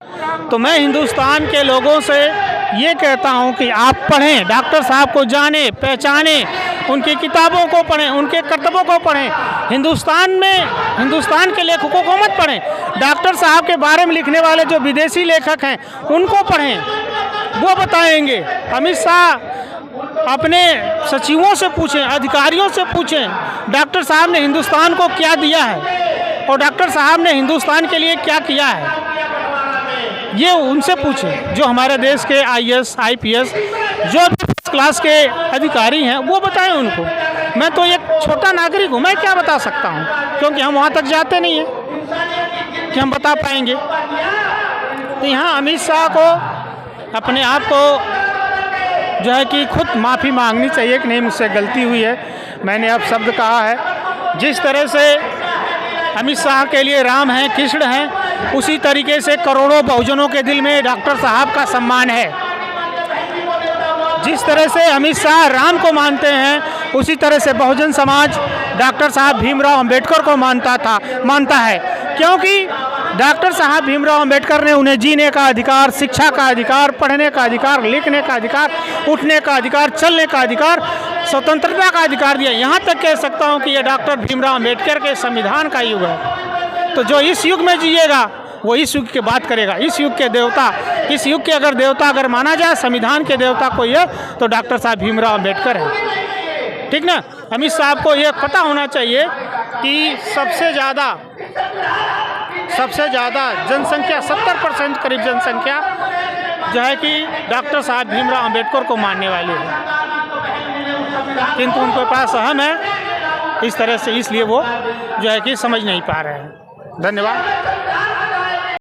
तो मैं हिंदुस्तान के लोगों से ये कहता हूँ कि आप पढ़ें, डॉक्टर साहब को जानें, पहचानें, उनकी किताबों को पढ़ें, उनके कर्तव्यों को पढ़ें। हिंदुस्तान के लेखकों को मत पढ़ें, डॉक्टर साहब के बारे में लिखने वाले जो विदेशी लेखक हैं उनको पढ़ें, वो बताएंगे। अमित शाह अपने सचिवों से पूछें, अधिकारियों से पूछें डॉक्टर साहब ने हिंदुस्तान को क्या दिया है और डॉक्टर साहब ने हिंदुस्तान के लिए क्या किया है, ये उनसे पूछें। जो हमारे देश के IAS IPS जो फर्स्ट क्लास के अधिकारी हैं वो बताएं उनको। मैं तो एक छोटा नागरिक हूँ, मैं क्या बता सकता हूँ, क्योंकि हम वहाँ तक जाते नहीं हैं कि हम बता पाएंगे। तो यहाँ अमित शाह को अपने आप को जो है कि खुद माफ़ी मांगनी चाहिए कि नहीं मुझसे गलती हुई है, मैंने अब शब्द कहा है। जिस तरह से अमित शाह के लिए राम हैं, कृष्ण हैं, उसी तरीके से करोड़ों बहुजनों के दिल में डॉक्टर साहब का सम्मान है। जिस तरह से अमित शाह राम को मानते हैं उसी तरह से बहुजन समाज डॉक्टर साहब भीमराव अंबेडकर को मानता है, क्योंकि डॉक्टर साहब भीमराव अंबेडकर ने उन्हें जीने का अधिकार, शिक्षा का अधिकार, पढ़ने का अधिकार, लिखने का अधिकार, उठने का अधिकार, चलने का अधिकार, स्वतंत्रता का अधिकार दिया। यहाँ तक कह सकता हूँ कि यह डॉक्टर भीमराव अंबेडकर के संविधान का युग है। तो जो इस युग में जिएगा वो इस युग की बात करेगा। इस युग के देवता, इस युग के अगर देवता अगर माना जाए, संविधान के देवता कोई है तो डॉक्टर साहब भीमराव अंबेडकर है। ठीक ना। अमित साहब को ये पता होना चाहिए कि सबसे ज़्यादा जनसंख्या 70% करीब जनसंख्या जो है कि डॉक्टर साहब भीमराव अंबेडकर को मानने वाली है, किंतु उनके पास अहम है इस तरह से, इसलिए वो जो है कि समझ नहीं पा रहे हैं। धन्यवाद।